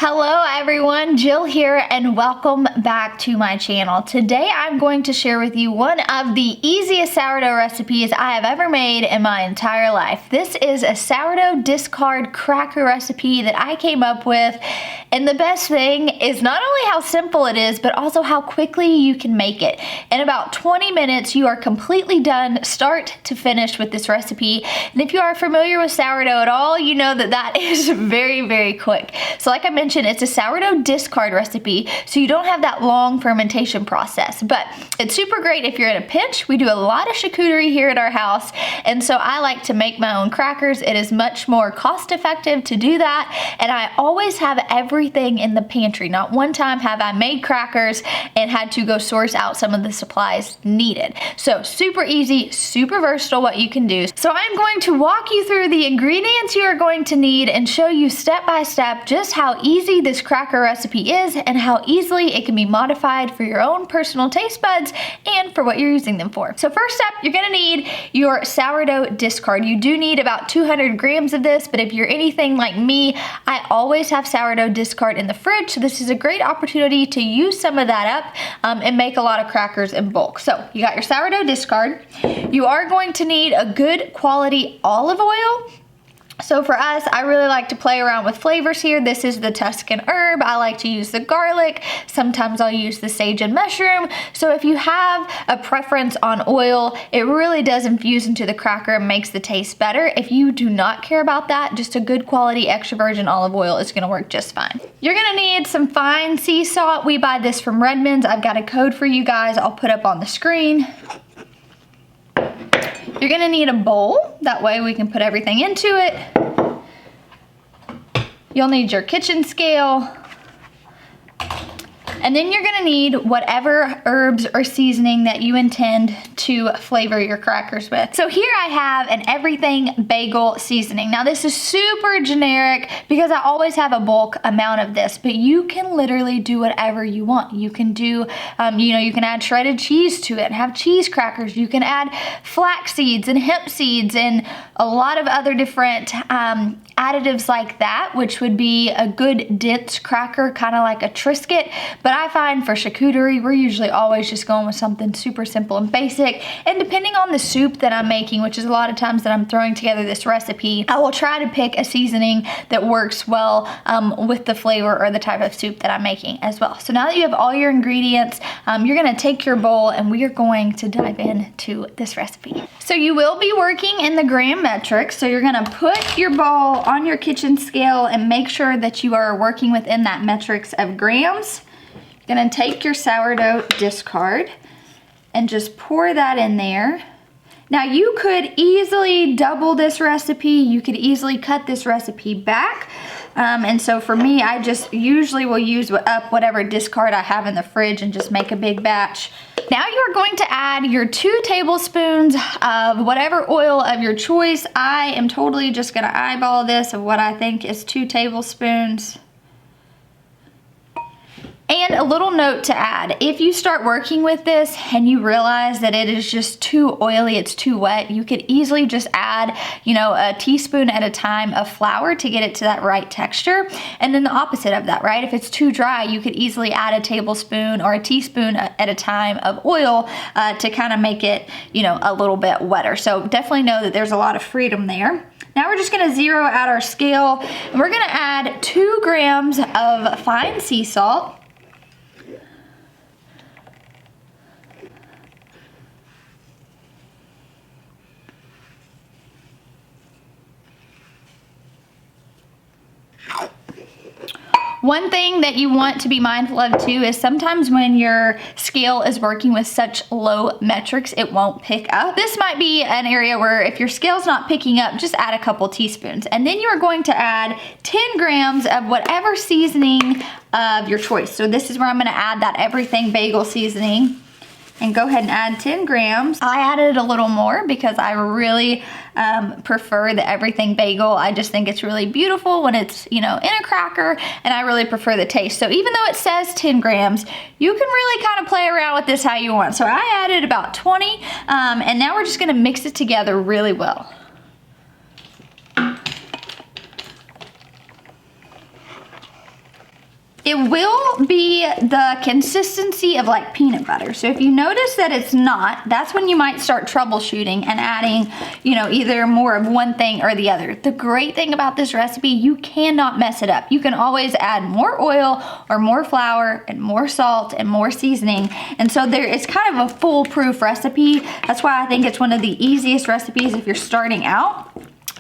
Hello everyone, Jill here and welcome back to my channel. Today I'm going to share with you one of the easiest sourdough recipes I have ever made in my entire life. This is a sourdough discard cracker recipe that I came up with, and the best thing is not only how simple it is, but also how quickly you can make it. In about 20 minutes you are completely done start to finish with this recipe, and if you are familiar with sourdough at all, you know that that is very quick. So like I mentioned, it's a sourdough discard recipe, so you don't have that long fermentation process, but it's super great if you're in a pinch. We do a lot of charcuterie here at our house, and so I like to make my own crackers. It is much more cost effective to do that, and I always have everything in the pantry. Not one time have I made crackers and had to go source out some of the supplies needed. So super easy, super versatile what you can do. So I'm going to walk you through the ingredients you are going to need and show you step by step just how easy this cracker recipe is and how easily it can be modified for your own personal taste buds and for what you're using them for. So first up, you're gonna need your sourdough discard. You do need about 200 grams of this, but if you're anything like me, I always have sourdough discard in the fridge, so this is a great opportunity to use some of that up and make a lot of crackers in bulk. So you got your sourdough discard. You are going to need a good quality olive oil. So for us, I really like to play around with flavors here. This is the Tuscan herb. I like to use the garlic. Sometimes I'll use the sage and mushroom. So if you have a preference on oil, it really does infuse into the cracker and makes the taste better. If you do not care about that, just a good quality extra virgin olive oil is gonna work just fine. You're gonna need some fine sea salt. We buy this from Redmond's. I've got a code for you guys I'll put up on the screen. You're gonna need a bowl, that way we can put everything into it. You'll need your kitchen scale. And then you're gonna need whatever herbs or seasoning that you intend to flavor your crackers with. So here I have an everything bagel seasoning. Now this is super generic because I always have a bulk amount of this, but you can literally do whatever you want. You can do, you can add shredded cheese to it and have cheese crackers. You can add flax seeds and hemp seeds and a lot of other different additives like that, which would be a good dense cracker, kind of like a Triscuit. But I find for charcuterie, we're usually always just going with something super simple and basic. And depending on the soup that I'm making, which is a lot of times that I'm throwing together this recipe, I will try to pick a seasoning that works well with the flavor or the type of soup that I'm making as well. So now that you have all your ingredients, you're gonna take your bowl and we are going to dive into this recipe. So you will be working in the gram metric. So you're gonna put your bowl on your kitchen scale and make sure that you are working within that metrics of grams. You're gonna take your sourdough discard and just pour that in there. Now you could easily double this recipe. You could easily cut this recipe back. And so for me, I just usually will use up whatever discard I have in the fridge and just make a big batch. Now you're going to add your 2 tablespoons of whatever oil of your choice. I am totally just gonna eyeball this of what I think is 2 tablespoons. And a little note to add, if you start working with this and you realize that it is just too oily, it's too wet, you could easily just add, a teaspoon at a time of flour to get it to that right texture. And then the opposite of that, right? If it's too dry, you could easily add a tablespoon or a teaspoon at a time of oil to kind of make it, a little bit wetter. So definitely know that there's a lot of freedom there. Now we're just gonna zero out our scale and we're gonna add 2 grams of fine sea salt. One thing that you want to be mindful of too is sometimes when your scale is working with such low metrics, it won't pick up. This might be an area where if your scale's not picking up, just add a couple teaspoons. And then you are going to add 10 grams of whatever seasoning of your choice. So this is where I'm gonna add that everything bagel seasoning. And go ahead and add 10 grams. I added a little more because I really prefer the everything bagel. I just think it's really beautiful when it's, in a cracker, and I really prefer the taste. So even though it says 10 grams, you can really kind of play around with this how you want. So I added about 20, and now we're just gonna mix it together really well. it will be the consistency of like peanut butter. So if you notice that it's not, that's when you might start troubleshooting and adding, you know, either more of one thing or the other. The great thing about this recipe, you cannot mess it up. You can always add more oil or more flour and more salt and more seasoning. And so it's kind of a foolproof recipe. That's why I think it's one of the easiest recipes if you're starting out.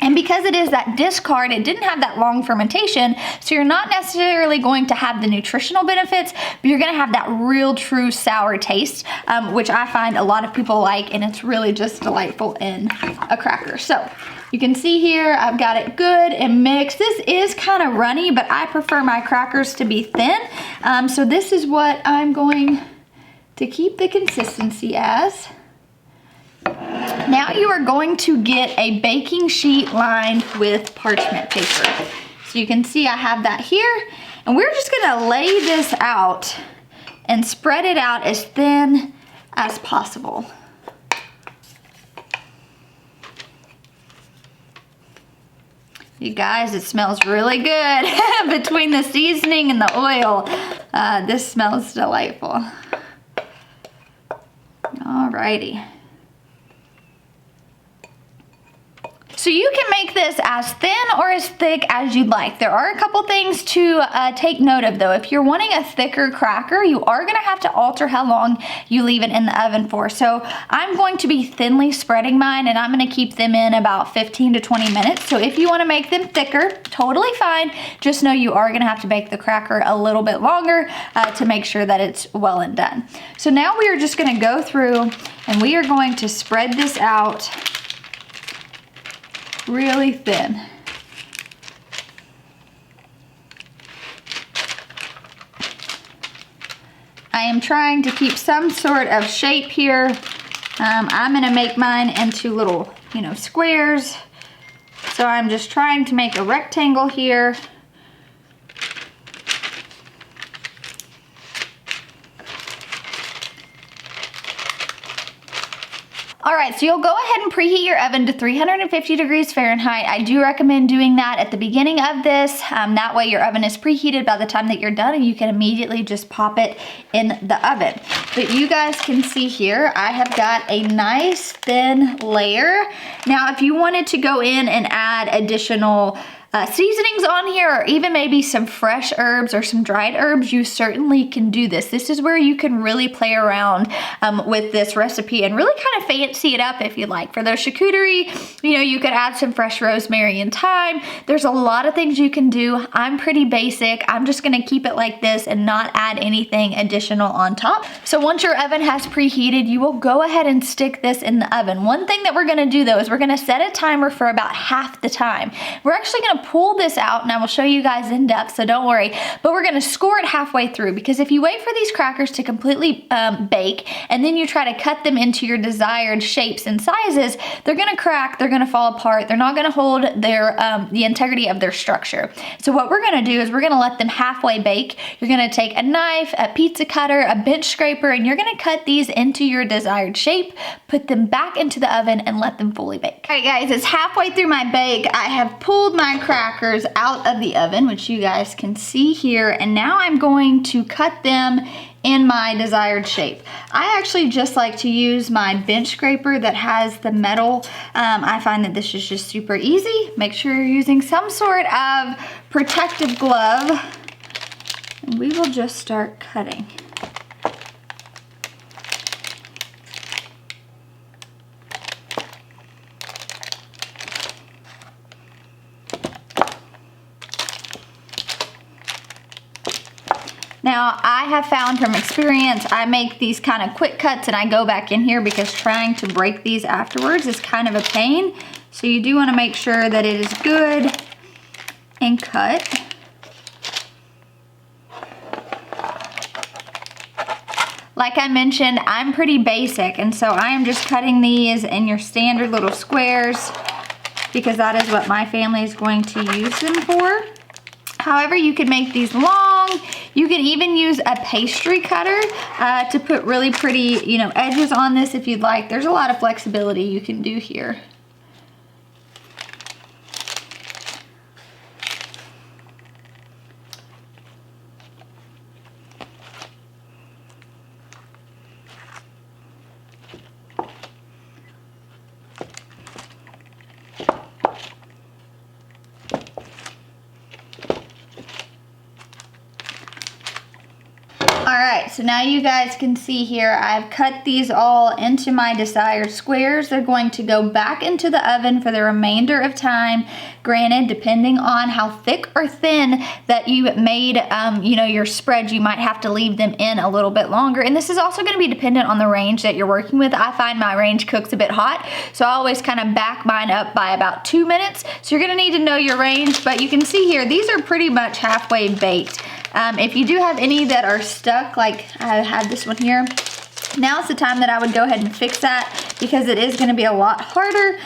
And because it is that discard, it didn't have that long fermentation, so you're not necessarily going to have the nutritional benefits, but you're gonna have that real true sour taste, which I find a lot of people like, and it's really just delightful in a cracker. So you can see here, I've got it good and mixed. This is kind of runny, but I prefer my crackers to be thin. So this is what I'm going to keep the consistency as. Now you are going to get a baking sheet lined with parchment paper. So you can see I have that here, and we're just gonna lay this out and spread it out as thin as possible. You guys, it smells really good between the seasoning and the oil. This smells delightful. Alrighty. So you can make this as thin or as thick as you'd like. There are a couple things to take note of though. If you're wanting a thicker cracker, you are gonna have to alter how long you leave it in the oven for. So I'm going to be thinly spreading mine, and I'm gonna keep them in about 15 to 20 minutes. So if you wanna make them thicker, totally fine. Just know you are gonna have to bake the cracker a little bit longer to make sure that it's well and done. So now we are just gonna go through and we are going to spread this out really thin. I am trying to keep some sort of shape here. I'm gonna make mine into little, you know, squares. So I'm just trying to make a rectangle here. All right, so you'll go ahead and preheat your oven to 350 degrees Fahrenheit. I do recommend doing that at the beginning of this. That way your oven is preheated by the time that you're done, and you can immediately just pop it in the oven. But you guys can see here, I have got a nice thin layer. Now, if you wanted to go in and add additional seasonings on here, or even maybe some fresh herbs or some dried herbs, you certainly can do this. This is where you can really play around with this recipe and really kind of fancy it up if you like. For the charcuterie, you know, you could add some fresh rosemary and thyme. There's a lot of things you can do. I'm pretty basic. I'm just gonna keep it like this and not add anything additional on top. So once your oven has preheated, you will go ahead and stick this in the oven. One thing that we're gonna do though is we're gonna set a timer for about half the time. We're actually gonna pull this out, and I will show you guys in depth, so don't worry, but we're gonna score it halfway through, because if you wait for these crackers to completely bake and then you try to cut them into your desired shapes and sizes, they're gonna crack, they're gonna fall apart, they're not gonna hold their the integrity of their structure. So what we're gonna do is we're gonna let them halfway bake. You're gonna take a knife, a pizza cutter, a bench scraper, and you're gonna cut these into your desired shape, put them back into the oven, and let them fully bake. All right guys, it's halfway through my bake. I have pulled my crackers out of the oven, which you guys can see here, and now I'm going to cut them in my desired shape. I actually just like to use my bench scraper that has the metal. I find that this is just super easy. Make sure you're using some sort of protective glove, and we will just start cutting. Now, I have found from experience, I make these kind of quick cuts and I go back in here because trying to break these afterwards is kind of a pain. So you do want to make sure that it is good and cut. Like I mentioned, I'm pretty basic, and so I am just cutting these in your standard little squares because that is what my family is going to use them for. However, you can make these long. You can even use a pastry cutter to put really pretty, you know, edges on this if you'd like. There's a lot of flexibility you can do here. Alright, so now you guys can see here, I've cut these all into my desired squares. They're going to go back into the oven for the remainder of time. Granted, depending on how thick or thin that you made, you know, your spread, you might have to leave them in a little bit longer. And this is also going to be dependent on the range that you're working with. I find my range cooks a bit hot, so I always kind of back mine up by about 2 minutes. So you're going to need to know your range, but you can see here, these are pretty much halfway baked. If you do have any that are stuck, like I have this one here, now's the time that I would go ahead and fix that, because it is going to be a lot harder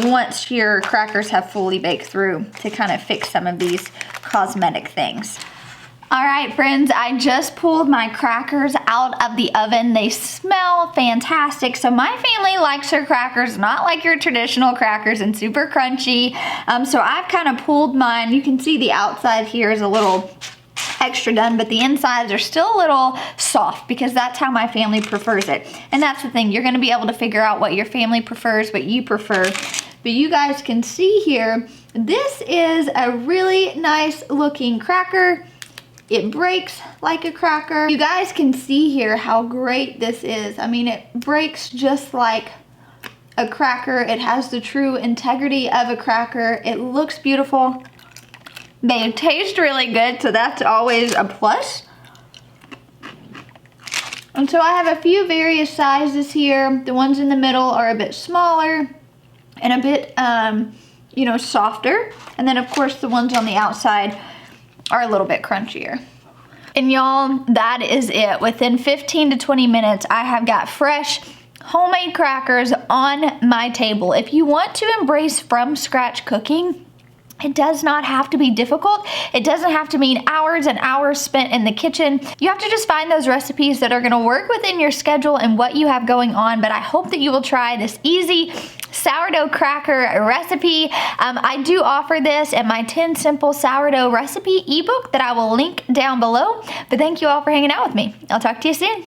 once your crackers have fully baked through to kind of fix some of these cosmetic things. All right, friends, I just pulled my crackers out of the oven. They smell fantastic. So my family likes their crackers not like your traditional crackers and super crunchy. So I've kind of pulled mine. You can see the outside here is a little extra done, but the insides are still a little soft because that's how my family prefers it. And that's the thing, you're gonna be able to figure out what your family prefers, what you prefer. But you guys can see here, this is a really nice looking cracker. It breaks like a cracker. You guys can see here how great this is. I mean, it breaks just like a cracker. It has the true integrity of a cracker. It looks beautiful. They taste really good, so that's always a plus. And so I have a few various sizes here. The ones in the middle are a bit smaller and a bit, you know, softer. And then of course the ones on the outside are a little bit crunchier. And y'all, that is it. Within 15 to 20 minutes, I have got fresh homemade crackers on my table. If you want to embrace from scratch cooking, it does not have to be difficult. It doesn't have to mean hours and hours spent in the kitchen. You have to just find those recipes that are gonna work within your schedule and what you have going on. But I hope that you will try this easy sourdough cracker recipe. I do offer this in my 10 simple sourdough recipe ebook that I will link down below. But thank you all for hanging out with me. I'll talk to you soon.